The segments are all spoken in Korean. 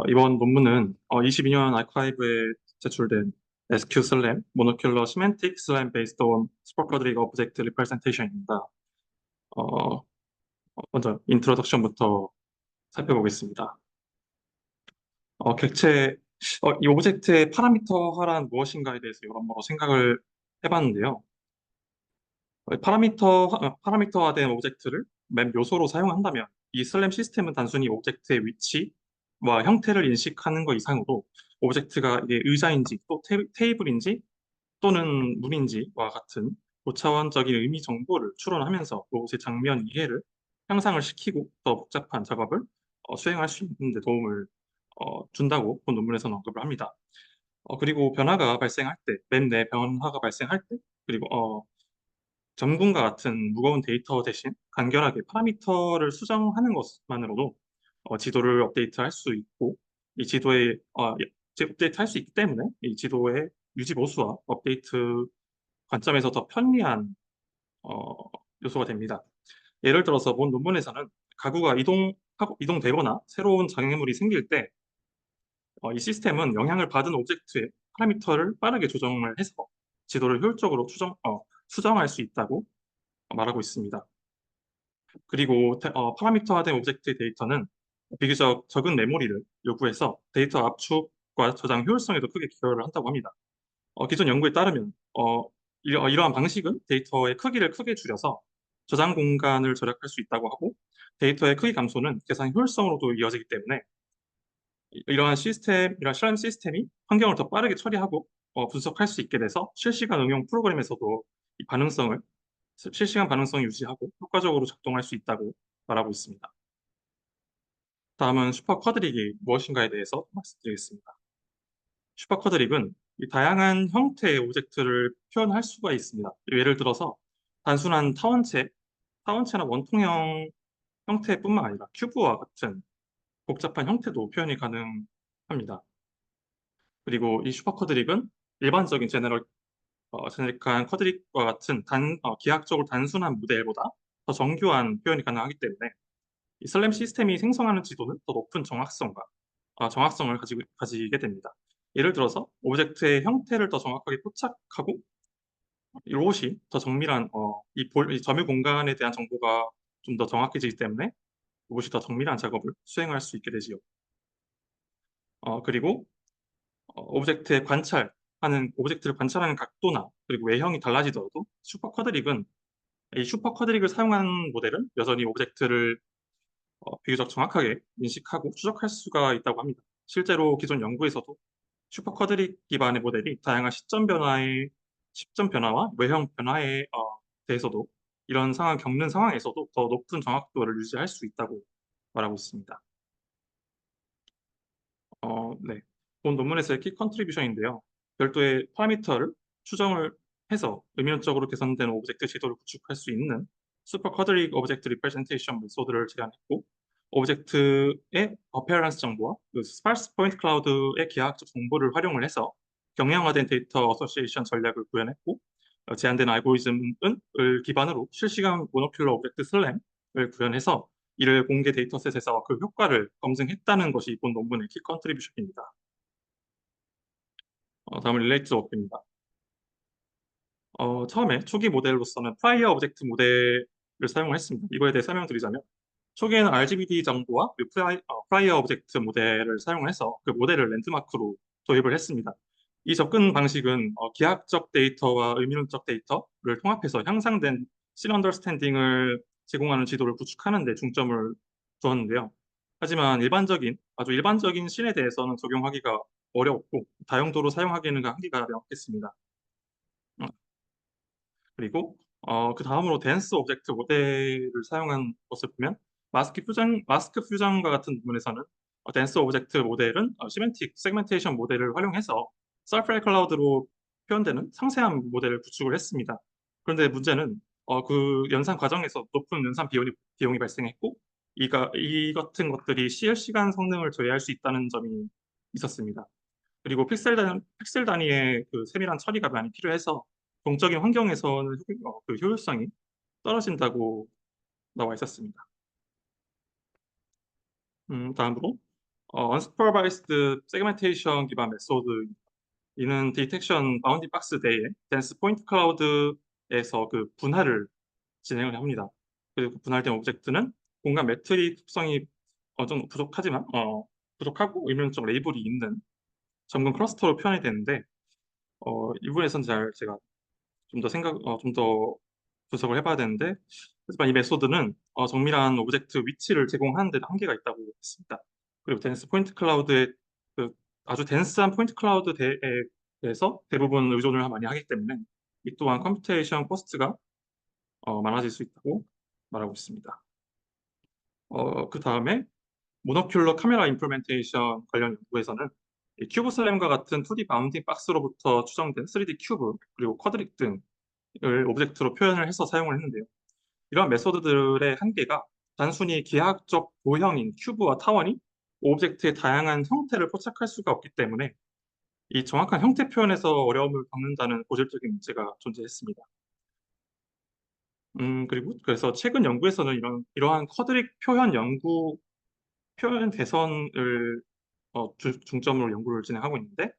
이번 논문은 22년 아카이브에 제출된 SQSLAM, Monocular Semantic SLAM Based on Superquadratic Object Representation입니다. 먼저 인트로덕션부터 살펴보겠습니다. 객체, 이 오브젝트의 파라미터화란 무엇인가에 대해서 여러모로 생각을 해봤는데요. 파라미터화된 오브젝트를 맵 요소로 사용한다면 이 슬램 시스템은 단순히 오브젝트의 위치와 형태를 인식하는 것 이상으로 오브젝트가 이게 의자인지 또 테이블인지 또는 문인지와 같은 고차원적인 의미 정보를 추론하면서 로봇의 장면 이해를 향상을 시키고 더 복잡한 작업을 수행할 수 있는 데 도움을 준다고 본 논문에서는 언급을 합니다. 그리고 변화가 발생할 때, 맵 내 변화가 발생할 때, 그리고 점군과 같은 무거운 데이터 대신 간결하게 파라미터를 수정하는 것만으로도 지도를 업데이트할 수 있고 이 지도에 업데이트할 수 있기 때문에 이 지도의 유지 보수와 업데이트 관점에서 더 편리한 어, 요소가 됩니다. 예를 들어서 본 논문에서는 가구가 이동되거나 새로운 장애물이 생길 때 이 시스템은 영향을 받은 오브젝트의 파라미터를 빠르게 조정을 해서 지도를 효율적으로 수정할 수 있다고 말하고 있습니다. 그리고 파라미터화된 오브젝트 데이터는 비교적 적은 메모리를 요구해서 데이터 압축과 저장 효율성에도 크게 기여를 한다고 합니다. 기존 연구에 따르면 이러한 방식은 데이터의 크기를 크게 줄여서 저장 공간을 절약할 수 있다고 하고 데이터의 크기 감소는 계산 효율성으로도 이어지기 때문에 이러한 실험 시스템이 환경을 더 빠르게 처리하고 분석할 수 있게 돼서 실시간 응용 프로그램에서도 이 실시간 반응성을 유지하고 효과적으로 작동할 수 있다고 말하고 있습니다. 다음은 슈퍼 쿼드릭이 무엇인가에 대해서 말씀드리겠습니다. 슈퍼 쿼드릭은 이 다양한 형태의 오브젝트를 표현할 수가 있습니다. 예를 들어서 단순한 타원체나 원통형 형태뿐만 아니라 큐브와 같은 복잡한 형태도 표현이 가능합니다. 그리고 이 슈퍼 쿼드릭은 일반적인 제네릭한 쿼드릭과 같은 기하학적으로 단순한 모델보다 더 정교한 표현이 가능하기 때문에 이 슬램 시스템이 생성하는 지도는 더 높은 정확성을 가지게 됩니다. 예를 들어서 오브젝트의 형태를 더 정확하게 포착하고 이 로봇이 더 정밀한 이 점유 공간에 대한 정보가 좀 더 정확해지기 때문에 로봇이 더 정밀한 작업을 수행할 수 있게 되지요. 그리고 오브젝트를 관찰하는 각도나 그리고 외형이 달라지더라도 이 슈퍼 쿼드릭을 사용하는 모델은 여전히 오브젝트를 비교적 정확하게 인식하고 추적할 수가 있다고 합니다. 실제로 기존 연구에서도 슈퍼 쿼드릭 기반의 모델이 다양한 시점 변화와 외형 변화에 대해서도 이런 상황 겪는 상황에서도 더 높은 정확도를 유지할 수 있다고 말하고 있습니다. 네. 본 논문에서의 키 컨트리뷰션인데요. 별도의 파라미터를 추정을 해서 의미론적으로 개선된 오브젝트 지도를 구축할 수 있는 슈퍼 쿼드릭 오브젝트 리프레젠테이션 메소드를 제안했고 오브젝트의 어페어런스 정보와 그 스파르스 포인트 클라우드의 기하학적 정보를 활용을 해서 경량화된 데이터 어소시에이션 전략을 구현했고 제안된 알고리즘을 기반으로 실시간 모노큘러 오브젝트 슬램을 구현해서 이를 공개 데이터셋에서 그 효과를 검증했다는 것이 본 논문의 키 컨트리뷰션입니다. 다음은 릴레이트 워크입니다. 처음에 초기 모델로서는 프라이어 오브젝트 모델을 사용을 했습니다. 이거에 대해 설명드리자면 초기에는 RGBD 정보와 그 프라이어 오브젝트 모델을 사용을 해서 그 모델을 랜드마크로 도입을 했습니다. 이 접근 방식은 기하학적 데이터와 의미론적 데이터를 통합해서 향상된 씬 언더스탠딩을 제공하는 지도를 구축하는 데 중점을 두었는데요. 하지만 아주 일반적인 씬에 대해서는 적용하기가 어려웠고 다용도로 사용하기에는 한계가 명확했습니다. 어, 그리고 그 다음으로 댄스 오브젝트 모델을 사용한 것을 보면 마스크 퓨전과 같은 부분에서는 댄스 오브젝트 모델은 시멘틱 세그멘테이션 모델을 활용해서 썰프레 클라우드로 표현되는 상세한 모델을 구축을 했습니다. 그런데 문제는 그 연산 과정에서 높은 연산 비용이 발생했고 이 같은 것들이 실시간 성능을 저해할 수 있다는 점이 있었습니다. 그리고 픽셀 단위의 그 세밀한 처리가 많이 필요해서 동적인 환경에서는 그 효율성이 떨어진다고 나와 있었습니다. 다음으로 unsupervised segmentation 기반 메소드 이는 디텍션 바운딩 박스 내에 덴스 포인트 클라우드에서 그 분할을 진행을 합니다. 그리고 그 분할된 오브젝트는 공간 매트릭 특성이 어느 정도 부족하지만 부족하고 의문적 레이블이 있는 점근 클러스터로 표현이 되는데 이 부분에서는 잘 제가 좀 더 분석을 해봐야 되는데 하지만 이 메소드는 정밀한 오브젝트 위치를 제공하는 데도 한계가 있다고 했습니다. 그리고 덴스 포인트 클라우드의 그 아주 덴스한 포인트 클라우드에 대해서 대부분 의존을 많이 하기 때문에 이 또한 컴퓨테이션 코스트가 많아질 수 있다고 말하고 있습니다. 그 다음에 모노큘러 카메라 임플멘테이션 관련 연구에서는 이 큐브 슬램과 같은 2D 바운딩 박스로부터 추정된 3D 큐브 그리고 쿼드릭 등을 오브젝트로 표현을 해서 사용을 했는데요. 이러한 메소드들의 한계가 단순히 기하학적 도형인 큐브와 타원이 오브젝트의 다양한 형태를 포착할 수가 없기 때문에 이 정확한 형태 표현에서 어려움을 겪는다는 고질적인 문제가 존재했습니다. 그리고 그래서 최근 연구에서는 이러한 쿼드릭 표현 개선을 중점으로 연구를 진행하고 있는데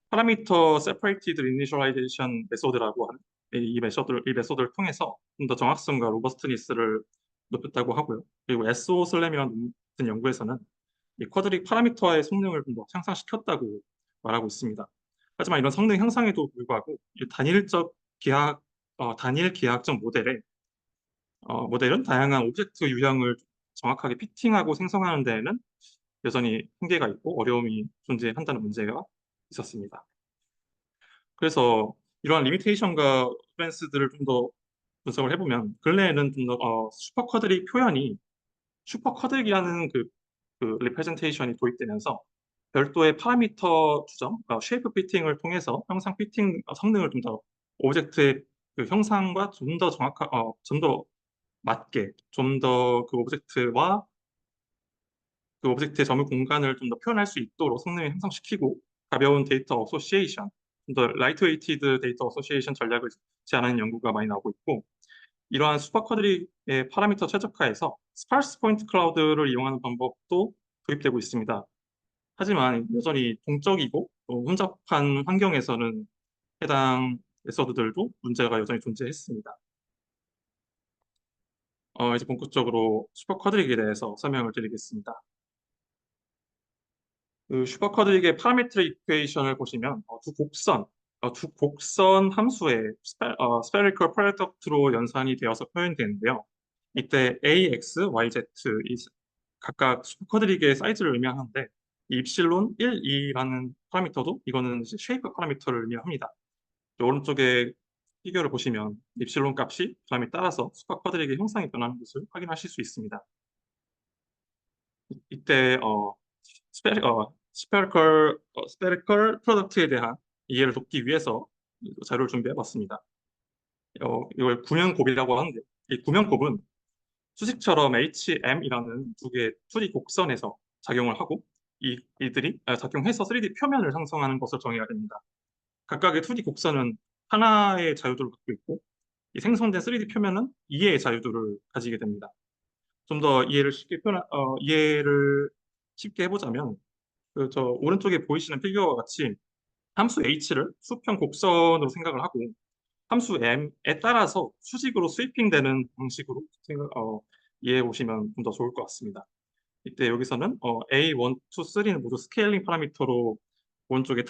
파라미터 세퍼레이티드 이니셜라이제이션 메소드라고 하는 이 메소드를 통해서 좀 더 정확성과 로버스트니스를 높였다고 하고요. 그리고 SO 슬램이라는 연구에서는 이 쿼드릭 파라미터의 성능을 좀 더 향상시켰다고 말하고 있습니다. 하지만 이런 성능 향상에도 불구하고 이 단일 기하학적 모델은 다양한 오브젝트 유형을 정확하게 피팅하고 생성하는 데에는 여전히 한계가 있고 어려움이 존재한다는 문제가 있었습니다. 그래서 이러한 리미테이션과 오펜스들을 좀 더 분석을 해보면 근래에는 좀 더 슈퍼 쿼드릭 표현이 슈퍼 쿼드릭이라는 그 리프레젠테이션이 도입되면서 별도의 파라미터 추정, 쉐이프 피팅을 통해서 형상 피팅 성능을 좀 더 오브젝트의 그 형상과 좀 더 좀 더 맞게, 좀 더 그 오브젝트의 점유 공간을 좀 더 표현할 수 있도록 성능을 향상시키고 가벼운 데이터 어소시에이션, 좀 더 라이트웨이티드 데이터 어소시에이션 전략을 제안하는 연구가 많이 나오고 있고 이러한 슈퍼 쿼드릭의 파라미터 최적화에서 스파르스 포인트 클라우드를 이용하는 방법도 도입되고 있습니다. 하지만 여전히 동적이고 또 혼잡한 환경에서는 해당 메서드들도 문제가 여전히 존재했습니다. 이제 본격적으로 슈퍼 쿼드릭에 대해서 설명을 드리겠습니다. 그 슈퍼 쿼드릭의 파라메트릭 이퀘이션을 보시면 두 곡선 함수의 스페리컬 프로덕트로 연산이 되어서 표현되는데요. 이때 AX, YZ 각각 슈퍼 쿼드릭의 사이즈를 의미하는데 이 입실론 1, 2라는 파라미터도 이거는 이제 쉐이프 파라미터를 의미합니다. 오른쪽에 피규어를 보시면 입실론 값이 점에 따라서 슈퍼 쿼드릭의 형상이 변하는 것을 확인하실 수 있습니다. 이때 스페리컬 프로덕트에 대한 이해를 돕기 위해서 자료를 준비해봤습니다. 이걸 구면곱이라고 하는데 이 구면곱은 수식처럼 HM이라는 두 개의 2D 곡선에서 작용을 하고 이들이 작용해서 3D 표면을 형성하는 것을 정의해야 됩니다. 각각의 2D 곡선은 하나의 자유도를 갖고 있고 이 생성된 3D 표면은 2개의 자유도를 가지게 됩니다. 좀 더 이해를 쉽게 해보자면 저 오른쪽에 보이시는 피규어와 같이 함수 h를 수평 곡선으로 생각을 하고 함수 m에 따라서 수직으로 스위핑되는 방식으로 이해해 보시면 좀 더 좋을 것 같습니다. 이때 여기서는 A, 1, 2, 3는 모두 스케일링 파라미터로 오른쪽에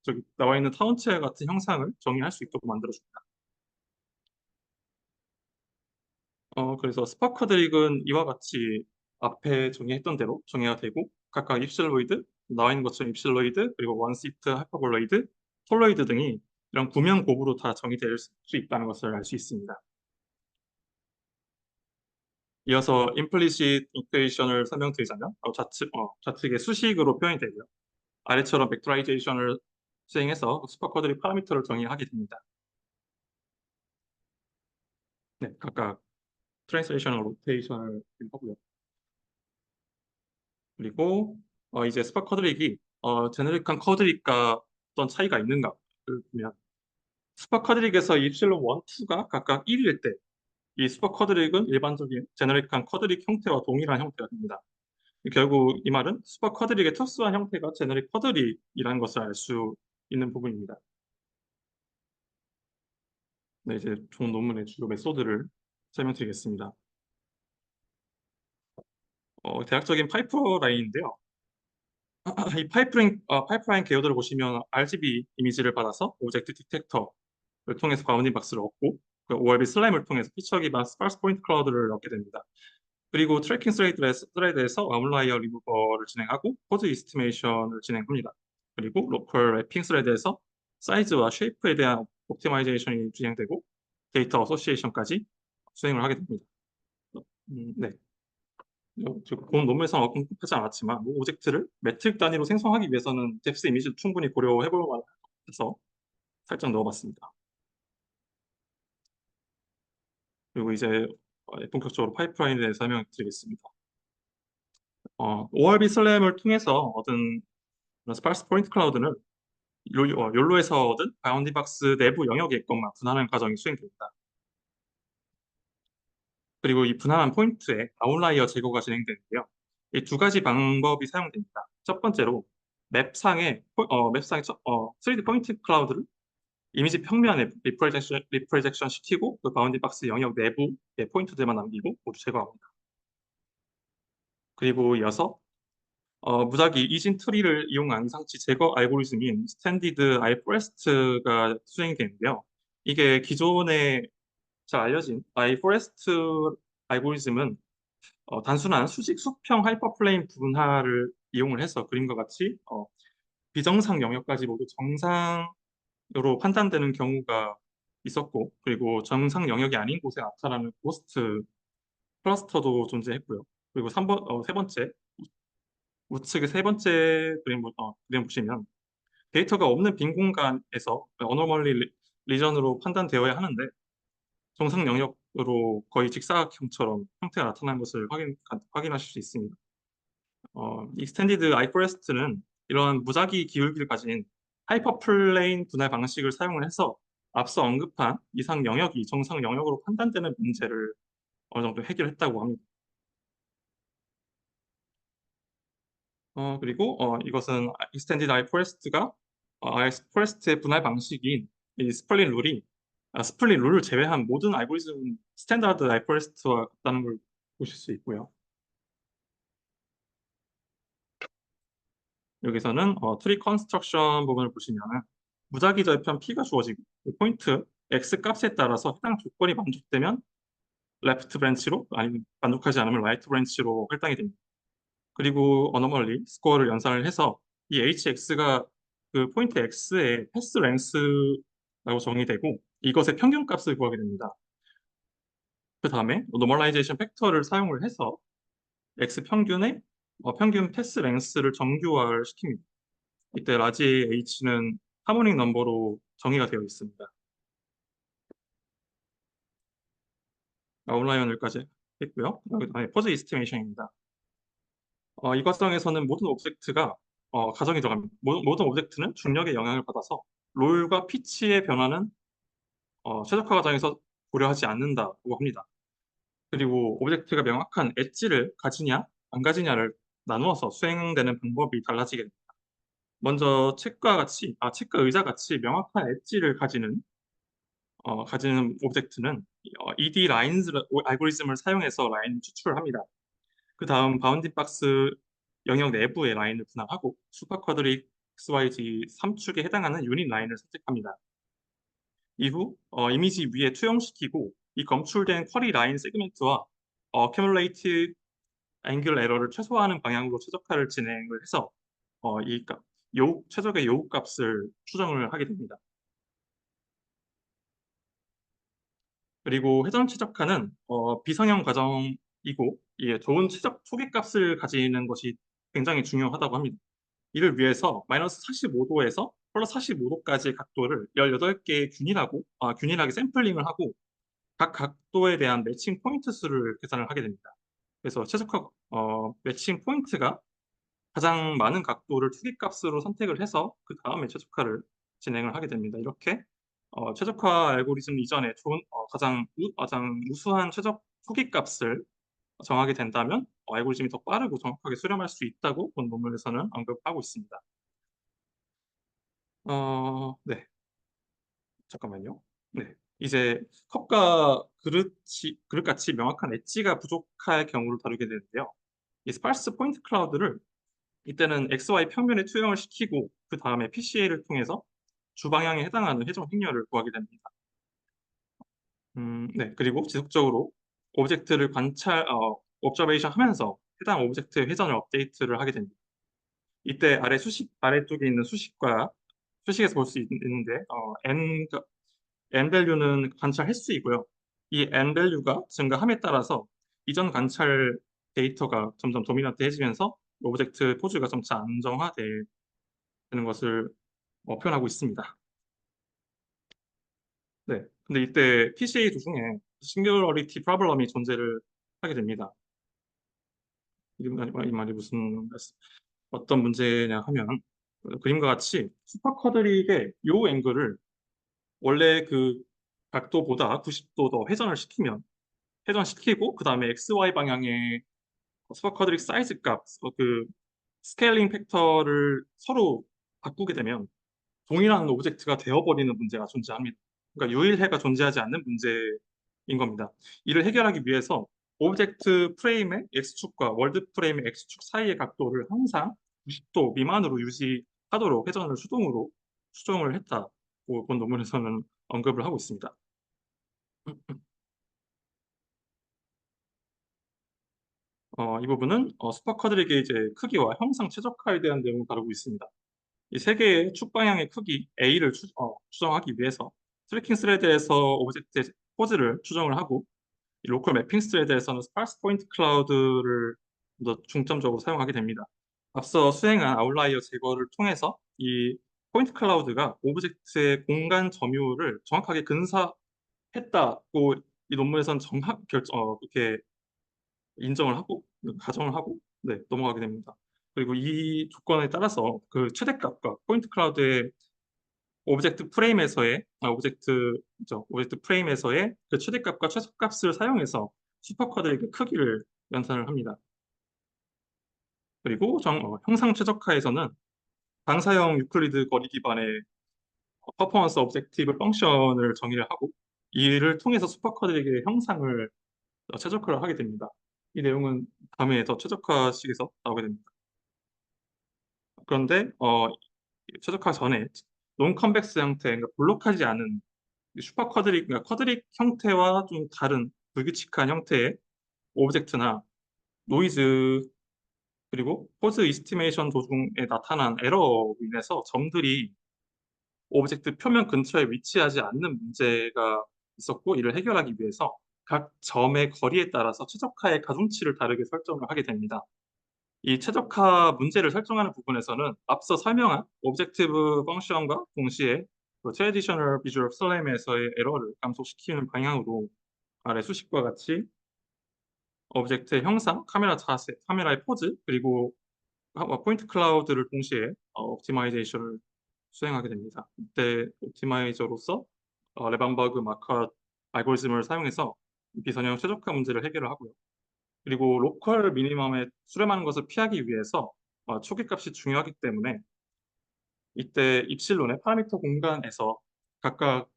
저기 나와 있는 타원체 같은 형상을 정의할 수 있도록 만들어줍니다. 그래서 스파크 드릭은 이와 같이 앞에 정의했던 대로 정의가 되고 각각 입실로이드, 나와 있는 것처럼 입실로이드, 그리고 원시트, 하이퍼볼로이드, 톨로이드 등이 이런 구면 곱으로 다 정의될 수 있다는 것을 알 수 있습니다. 이어서 implicit equation을 설명드리자면 좌측의 수식으로 표현이 되고요. 아래처럼 벡터라이제이션을 수행해서 슈퍼쿼드릭 파라미터를 정의하게 됩니다. 네, 각각 트랜스레이션과 로테이션을 하고요. 그리고 이제 스파 쿼드릭이 제네릭한 쿼드릭과 어떤 차이가 있는가를 보면 스파 쿼드릭에서 입실론 1, 2가 각각 1일 때 이 스파 쿼드릭은 일반적인 제네릭한 쿼드릭 형태와 동일한 형태가 됩니다. 결국 이 말은 슈퍼 쿼드릭의 특수한 형태가 제너릭 쿼드릭이라는 것을 알 수 있는 부분입니다. 네, 이제 좋은 논문의 주요 메소드를 설명드리겠습니다. 대략적인 파이프라인인데요. 이 파이프라인 개요도를 보시면 RGB 이미지를 받아서 오브젝트 디텍터를 통해서 바운딩 박스를 얻고 그 ORB 슬라임을 통해서 피처 기반 스파스 포인트 클라우드를 얻게 됩니다. 그리고 트래킹 스레드에서 아웃라이어 리무버를 진행하고 포즈 이스티메이션을 진행합니다. 그리고 로컬 랩핑 스레드에서 사이즈와 쉐이프에 대한 옵티마이제이션이 진행되고 데이터 어소시에이션까지 수행을 하게 됩니다. 네. 본 논문에서는 언급하지 않았지만 오브젝트를 매트릭 단위로 생성하기 위해서는 뎁스 이미지를 충분히 고려해 볼 만한 것 같아서 살짝 넣어봤습니다. 그리고 이제 본격적으로 파이프라인에 대해서 설명드리겠습니다. ORB 슬램을 통해서 얻은 스파스 포인트 클라우드는 욜로에서 얻은 바운딩 박스 내부 영역의 것만 분할하는 과정이 수행됩니다. 그리고 이 분할한 포인트에 아웃라이어 제거가 진행되는데요. 이 두 가지 방법이 사용됩니다. 첫 번째로 맵상에 3D 포인트 클라우드를 이미지 평면에 리프레젝션 시키고 그 바운딩 박스 영역 내부의 포인트들만 남기고 모두 제거합니다. 그리고 이어서 무작위 이진 트리를 이용한 이상치 제거 알고리즘인 스탠디드 아이포레스트가 수행이 되는데요. 이게 기존에 잘 알려진 아이포레스트 알고리즘은 단순한 수직 수평 하이퍼플레인 분할을 이용을 해서 그림과 같이 비정상 영역까지 모두 정상으로 판단되는 경우가 있었고, 그리고 정상 영역이 아닌 곳에 나타나는 고스트 클러스터도 존재했고요. 그리고 세 번째, 우측의 세 번째 그림 보시면 데이터가 없는 빈 공간에서 어노멀리 리전으로 판단되어야 하는데 정상 영역으로 거의 직사각형처럼 형태가 나타나는 것을 확인하실 수 있습니다. 익스텐디드 아이포레스트는 이런 무작위 기울기를 가진 하이퍼플레인 분할 방식을 사용을 해서 앞서 언급한 이상 영역이 정상 영역으로 판단되는 문제를 어느 정도 해결했다고 합니다. 그리고 이것은 익스텐디드 아이포레스트가 아이포레스트의 분할 방식인 이 스플린 룰을 제외한 모든 알고리즘 스탠다드 아이포레스트와 같다는 걸 보실 수 있고요. 여기서는 트리 컨스트럭션 부분을 보시면은 무작위 절편 P가 주어지고 그 포인트 X 값에 따라서 해당 조건이 만족되면 레프트 브랜치로 아니면 만족하지 않으면 라이트 브랜치로 할당이 됩니다. 그리고 어노멀리 스코어를 연산을 해서 이 HX가 그 포인트 X의 패스 랭스라고 정의되고 이것의 평균값을 구하게 됩니다. 그 다음에 노멀라이제이션 팩터를 사용을 해서 X 평균의 평균 패스 랭스를 정규화를 시킵니다. 이때 라지 H는 하모닉 넘버로 정의가 되어 있습니다. 아웃라이언을까지 했고요. 그다음에 퍼즐 이스티메이션입니다. 이 과정에서는 모든 오브젝트가 가정이 들어갑니다. 모든 오브젝트는 중력의 영향을 받아서 롤과 피치의 변화는 최적화 과정에서 고려하지 않는다고 합니다. 그리고 오브젝트가 명확한 엣지를 가지냐 안 가지냐를 나누어서 수행되는 방법이 달라지게 됩니다. 먼저 책과 의자 같이 명확한 엣지를 가지는 오브젝트는 ED 라인즈 알고리즘을 사용해서 라인을 추출을 합니다. 그 다음 바운딩 박스 영역 내부의 라인을 분할하고 슈퍼 쿼드릭 XYZ 3축에 해당하는 유닛 라인을 선택합니다. 이후 이미지 위에 투영시키고 이 검출된 쿼리 라인 세그멘트와 accumulated angle error를 최소화하는 방향으로 최적화를 진행을 해서 최적의 요우 값을 추정을 하게 됩니다. 그리고 회전 최적화는 비성형 과정이고 이게 좋은 최적 초기값을 가지는 것이 굉장히 중요하다고 합니다. 이를 위해서 마이너스 45도에서 플러스 45도까지의 각도를 18개의 균일하게 샘플링을 하고 각 각도에 대한 매칭 포인트 수를 계산을 하게 됩니다. 그래서 매칭 포인트가 가장 많은 각도를 투기값으로 선택을 해서 그 다음에 최적화를 진행을 하게 됩니다. 이렇게 최적화 알고리즘 이전에 가장 우수한 최적 투기값을 정하게 된다면 알고리즘이 더 빠르고 정확하게 수렴할 수 있다고 본 논문에서는 언급하고 있습니다. 네. 잠깐만요. 네. 이제 컵과 그릇같이 명확한 엣지가 부족할 경우를 다루게 되는데요. 이 스파르스 포인트 클라우드를 이때는 XY 평면에 투영을 시키고 그 다음에 PCA를 통해서 주방향에 해당하는 회전 행렬을 구하게 됩니다. 네. 그리고 지속적으로 오브젝트를 옵저베이션 하면서 해당 오브젝트의 회전을 업데이트를 하게 됩니다. 이때 아래쪽에 있는 수식에서 볼 수 있는데, n 밸류는 관찰 횟수이고요. 이 n 밸류가 증가함에 따라서 이전 관찰 데이터가 점점 도미넌트해지면서 오브젝트 포즈가 점차 안정화되는 것을 표현하고 있습니다. 네. 근데 이때 PCA 도중에 싱귤러리티 프로블럼이 존재를 하게 됩니다. 이 말이 어떤 문제냐 하면 그림과 같이 슈퍼 쿼드릭의 요 앵글을 원래 그 각도보다 90도 더 회전시키고 그 다음에 XY 방향의 슈퍼 쿼드릭 사이즈 값, 그 스케일링 팩터를 서로 바꾸게 되면 동일한 오브젝트가 되어버리는 문제가 존재합니다. 그러니까 유일해가 존재하지 않는 문제인 겁니다. 이를 해결하기 위해서 오브젝트 프레임의 X축과 월드 프레임의 X축 사이의 각도를 항상 90도 미만으로 유지하도록 회전을 수동으로 수정을 했다고 본 논문에서는 언급을 하고 있습니다. 이 부분은 슈퍼 쿼드릭의 이제 크기와 형상 최적화에 대한 내용을 다루고 있습니다. 이 세 개의 축 방향의 크기 A를 추정하기 위해서 트래킹 스레드에서 오브젝트의 포즈를 추정을 하고 이 로컬 매핑 스레드에서는 스파르스 포인트 클라우드를 더 중점적으로 사용하게 됩니다. 앞서 수행한 아웃라이어 제거를 통해서 이 포인트 클라우드가 오브젝트의 공간 점유를 정확하게 근사했다고 이 논문에서는 그렇게 인정을 하고 가정을 하고 네, 넘어가게 됩니다. 그리고 이 조건에 따라서 그 최대값과 포인트 클라우드의 오브젝트 프레임에서의 그 최대값과 최소값을 사용해서 슈퍼쿼드의 그 크기를 연산을 합니다. 그리고 형상 최적화에서는 방사형 유클리드 거리 기반의 퍼포먼스 오브젝티브 펑션을 정의를 하고 이를 통해서 슈퍼쿼드의 형상을 최적화를 하게 됩니다. 이 내용은 다음에 더 최적화식에서 나오게 됩니다. 그런데 최적화 전에 논 컨벡스 형태, 그러니까 볼록하지 않은 그러니까 쿼드릭 형태와 좀 다른 불규칙한 형태의 오브젝트나 노이즈 그리고 포즈 이스티메이션 도중에 나타난 에러로 인해서 점들이 오브젝트 표면 근처에 위치하지 않는 문제가 있었고 이를 해결하기 위해서 각 점의 거리에 따라서 최적화의 가중치를 다르게 설정을 하게 됩니다. 이 최적화 문제를 설정하는 부분에서는 앞서 설명한 오브젝티브 펑션과 동시에 트레디셔널 비주얼 슬램에서의 에러를 감소시키는 방향으로 아래 수식과 같이 오브젝트의 형상, 카메라 자세, 카메라의 포즈, 그리고 포인트 클라우드를 동시에 옵티마이제이션을 수행하게 됩니다. 이때 옵티마이저로서 레반버그 마컷 알고리즘을 사용해서 비선형 최적화 문제를 해결을 하고요. 그리고 로컬 미니멈에 수렴하는 것을 피하기 위해서 초기값이 중요하기 때문에 이때 입실론의 파라미터 공간에서 각각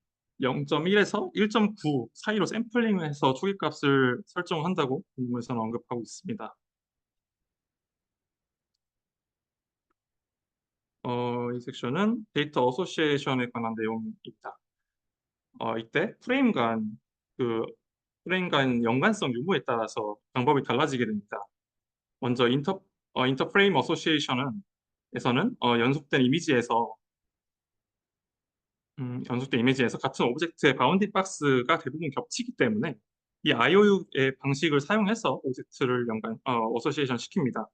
0.1에서 1.9 사이로 샘플링을 해서 초기값을 설정한다고 논문에서는 언급하고 있습니다. 이 섹션은 데이터 어소시에이션에 관한 내용입니다. 이때 그 프레임 간 연관성 유무에 따라서 방법이 달라지게 됩니다. 먼저 인터프레임 어소시에이션은 에서는 연속된 이미지에서 같은 오브젝트의 바운딩 박스가 대부분 겹치기 때문에 이 IOU의 방식을 사용해서 오브젝트를 어소시에이션 시킵니다.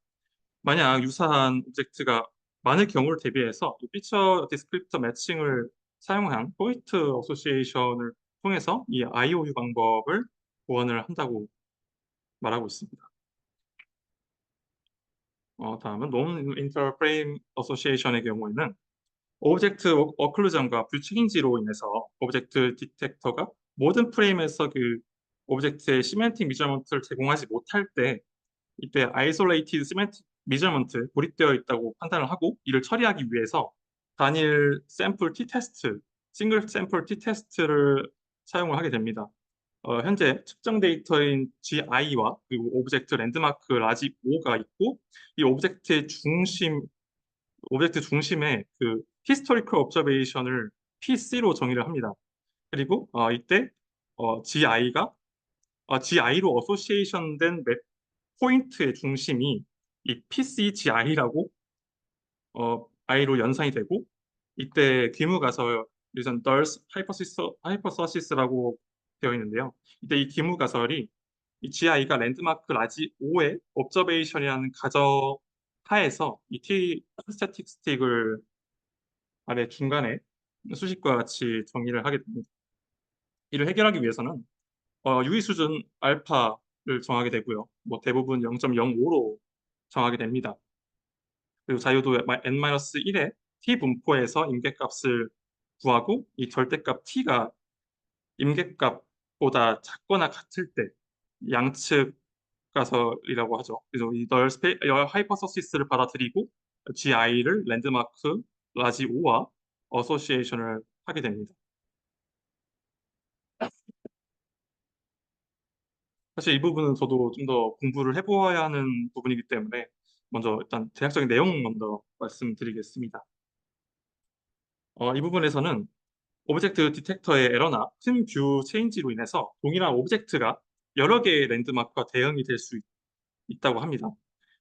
만약 유사한 오브젝트가 많을 경우를 대비해서 이 피처 디스크립터 매칭을 사용한 포인트 어소시에이션을 통해서 이 IOU 방법을 보완을 한다고 말하고 있습니다. 다음은 논 인터프레임 어소시에이션의 경우에는 오브젝트 어클루전과 불책임지로 인해서 오브젝트 디텍터가 모든 프레임에서 그 오브젝트의 시멘틱 미저먼트를 제공하지 못할 때 이때 isolated semantic measurement 고립되어 있다고 판단을 하고 이를 처리하기 위해서 단일 샘플 t-테스트, 싱글 샘플 t-테스트를 사용을 하게 됩니다. 현재 측정 데이터인 GI와 그리고 오브젝트 랜드마크 라지 5가 있고 이 오브젝트 중심에 그 historical observation을 PC로 정의를 합니다. 그리고 이때 GI로 어소시에이션 된 포인트의 중심이 이 PCGI라고 I로 연상이 되고 이때 기무가설 리전 덜스 하이퍼서시스라고 되어 있는데요. 이때 이 기무가설이 이 GI가 랜드마크 라지 5의 옵저베이션이라는 가정 하에서 이 T 스태틱스틱을 아래 중간에 수식과 같이 정의를 하게 됩니다. 이를 해결하기 위해서는 유의 수준 알파를 정하게 되고요. 뭐 대부분 0.05로 정하게 됩니다. 그리고 자유도 n-1의 t 분포에서 임계값을 구하고 이 절대값 t가 임계값보다 작거나 같을 때 양측 가설이라고 하죠. 그래서 열 하이퍼서시스를 받아들이고 GI를 랜드마크 라지 5와 어소시에이션을 하게 됩니다. 사실 이 부분은 저도 좀 더 공부를 해보아야 하는 부분이기 때문에 먼저 일단 대략적인 내용 먼저 말씀드리겠습니다. 이 부분에서는 오브젝트 디텍터의 에러나 틈뷰 체인지로 인해서 동일한 오브젝트가 여러 개의 랜드마크와 대응이 될 수 있다고 합니다.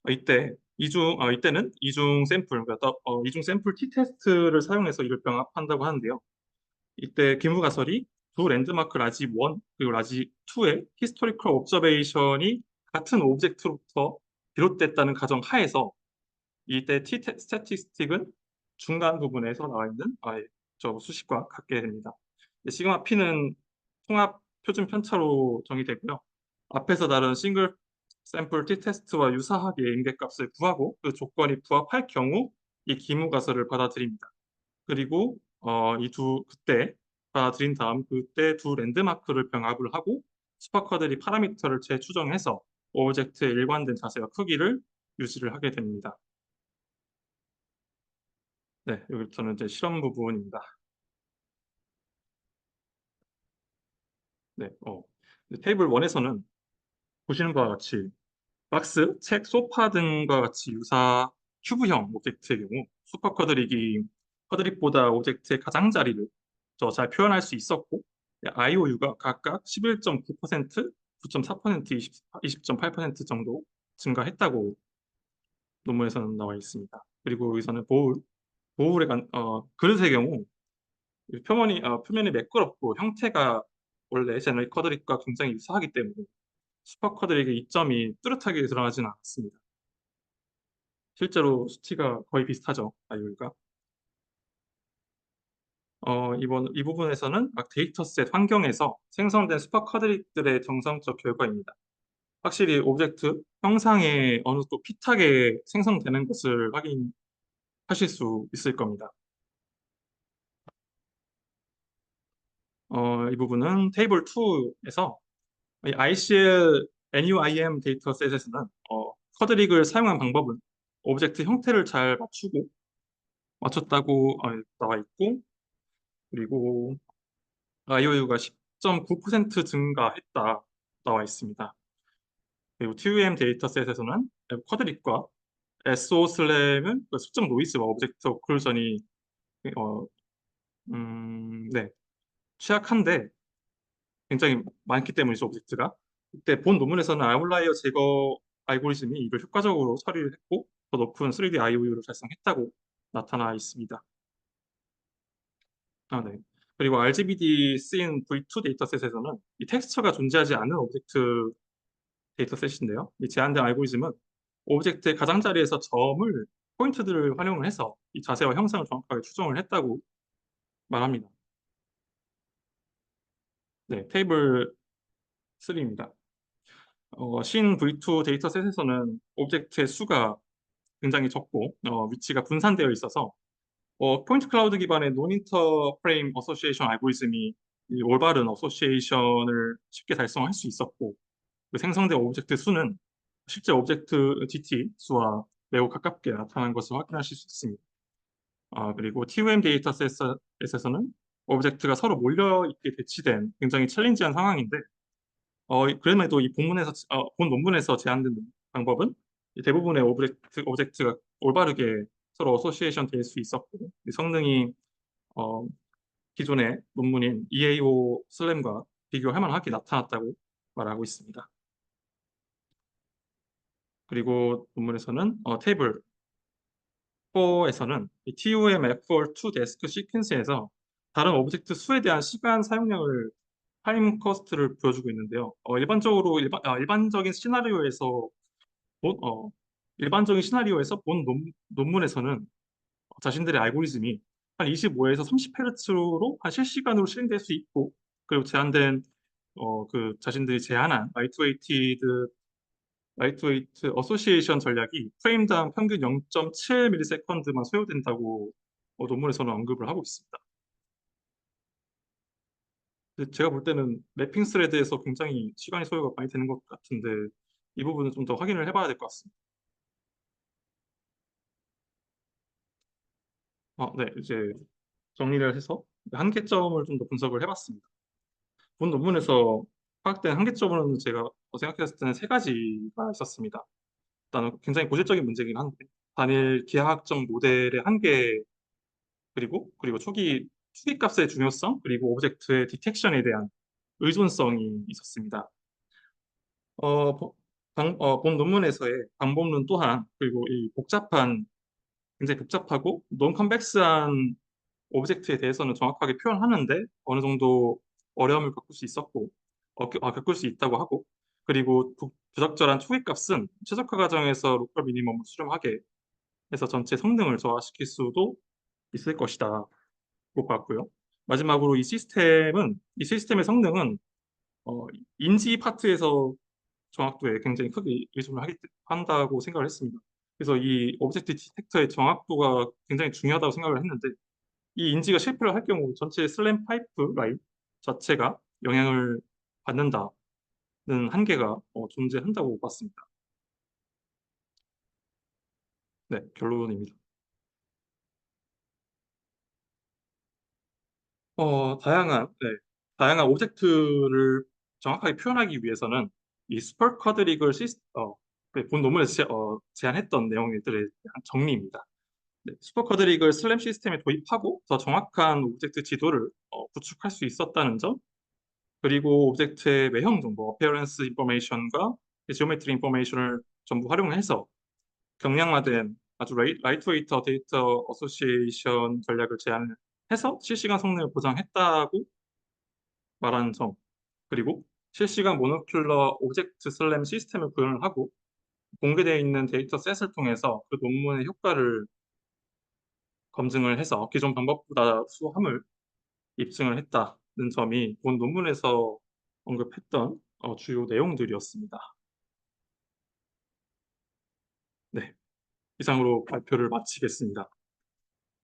이때는 이중 샘플, 그러니까 이중 샘플 t-테스트를 사용해서 이를 병합한다고 하는데요. 이때 기무가설이 두 랜드마크 라지 1 그리고 라지 2의 히스토리컬 옵저베이션이 같은 오브젝트로부터 비롯됐다는 가정 하에서 이때 t 스태티스틱은 중간 부분에서 나와 있는 저 수식과 같게 됩니다. 시그마 P는 통합 표준 편차로 정의되고요. 앞에서 다룬 싱글 샘플 t-테스트와 유사하게 임계값을 구하고 그 조건이 부합할 경우 이 기무가설을 받아들입니다. 그리고 그때 받아들인 다음 그때 두 랜드마크를 병합을 하고 슈퍼커들이 파라미터를 재추정해서 오브젝트의 일관된 자세와 크기를 유지를 하게 됩니다. 네, 여기부터는 이제 실험 부분입니다. 네, 테이블 1에서는 보시는 바와 같이 박스, 책, 소파 등과 같이 유사 큐브형 오브젝트의 경우 슈퍼 쿼드릭보다 오브젝트의 가장자리를 잘 표현할 수 있었고 IOU가 각각 11.9%, 9.4%, 20.8% 정도 증가했다고 논문에서는 나와 있습니다. 그리고 여기서는 그릇의 경우 표면이 매끄럽고 형태가 원래 제너릭 쿼드릭과 굉장히 유사하기 때문에 슈퍼 쿼드릭의 이점이 뚜렷하게 드러나지는 않았습니다. 실제로 수치가 거의 비슷하죠, 아이오이가. 이 부분에서는 각 데이터셋 환경에서 생성된 슈퍼 쿼드릭들의 정성적 결과입니다. 확실히 오브젝트 형상에 어느 정도 핏하게 생성되는 것을 확인하실 수 있을 겁니다. 이 부분은 테이블 2에서 ICL NUIM 데이터셋에서는 쿼드릭을 사용한 방법은 오브젝트 형태를 잘 맞췄다고 나와 있고 그리고 IOU가 10.9% 증가했다 나와 있습니다. 그리고 TUM 데이터셋에서는 쿼드릭과 SO 슬램은 수적 노이즈와 오브젝트 오클루전이 어, 네, 취약한데 굉장히 많기 때문이죠, 오브젝트가. 이때 본 논문에서는 아웃라이어 제거 알고리즘이 이걸 효과적으로 처리를 했고 더 높은 3D IOU를 달성했다고 나타나 있습니다. 네. 그리고 RGBD 쓰인 V2 데이터셋에서는 이 텍스처가 존재하지 않는 오브젝트 데이터셋인데요. 이 제한된 알고리즘은 오브젝트의 가장자리에서 포인트들을 활용을 해서 이 자세와 형상을 정확하게 추정을 했다고 말합니다. 네, 테이블 3입니다. 신 V2 데이터셋에서는 오브젝트의 수가 굉장히 적고 위치가 분산되어 있어서 포인트 클라우드 기반의 논 인터 프레임 어소시에이션 알고리즘이 이 올바른 어소시에이션을 쉽게 달성할 수 있었고, 그 생성된 오브젝트 수는 실제 오브젝트 GT 수와 매우 가깝게 나타난 것을 확인하실 수 있습니다. 그리고 TOM 데이터셋에서는 오브젝트가 서로 몰려있게 배치된 굉장히 챌린지한 상황인데, 그럼에도 이 본 논문에서 제안된 방법은 이 대부분의 오브젝트가 올바르게 서로 어소시에이션 될 수 있었고, 이 성능이 어, 기존의 논문인 EAO 슬램과 비교할 만하게 나타났다고 말하고 있습니다. 그리고 논문에서는 테이블 4에서는 이 TOM F2 데스크 시퀀스에서 다른 오브젝트 수에 대한 시간 사용량을 타임 커스트를 보여주고 있는데요. 일반적인 시나리오에서 본, 어, 일반적인 시나리오에서 본 논문에서는 자신들의 알고리즘이 한 25에서 30Hz로 한 실시간으로 실행될 수 있고, 그리고 제한된 그 자신들이 제안한 라이트웨이트 어소시에이션 전략이 프레임당 평균 0.7ms만 소요된다고 논문에서는 언급을 하고 있습니다. 근데 제가 볼 때는 매핑 스레드에서 굉장히 시간이 소요가 많이 되는 것 같은데 이 부분은 좀 더 확인을 해봐야 될 것 같습니다. 네, 이제 정리를 해서 한계점을 좀 더 분석을 해봤습니다. 본 논문에서 파악된 한계점은 제가 생각했을 때는 세 가지가 있었습니다. 일단은 굉장히 고질적인 문제긴 한데 단일 기하학적 모델의 한계 그리고 초기 추기값의 중요성 그리고 오브젝트의 디텍션에 대한 의존성이 있었습니다. 어, 보- 본 논문에서의 방법론 또한 그리고 이 굉장히 복잡하고 논 컨벡스한 오브젝트에 대해서는 정확하게 표현하는데 어느 정도 어려움을 겪을 수 있다고 하고, 그리고 부적절한 초기값은 최적화 과정에서 로컬 미니멈을 수렴하게 해서 전체 성능을 저하시킬 수도 있을 것이다. 고 봤고요. 마지막으로 이 시스템의 성능은 어, 인지 파트에서 정확도에 굉장히 크게 한다고 생각을 했습니다. 그래서 이 오브젝트 디텍터의 정확도가 굉장히 중요하다고 생각을 했는데 이 인지가 실패를 할 경우 전체 슬램 파이프 라인 자체가 영향을 받는다는 한계가 존재한다고 봤습니다. 네, 결론입니다. 다양한 오브젝트를 정확하게 표현하기 위해서는 이 슈퍼 쿼드릭을 본 논문에서 제안했던 내용들의 정리입니다. 네, 슈퍼 쿼드릭을 슬램 시스템에 도입하고 더 정확한 오브젝트 지도를 구축할 수 있었다는 점, 그리고 오브젝트의 외형 정보, appearance information과 geometry information을 전부 활용해서 경량화된 아주 라이트웨이터 데이터 어소시에이션 전략을 제안해서 실시간 성능을 보장했다고 말하는 점, 그리고 실시간 모노큘러 오브젝트 슬램 시스템을 구현을 하고 공개되어 있는 데이터 셋을 통해서 그 논문의 효과를 검증을 해서 기존 방법보다 수함을 입증을 했다는 점이 본 논문에서 언급했던 주요 내용들이었습니다. 네, 이상으로 발표를 마치겠습니다.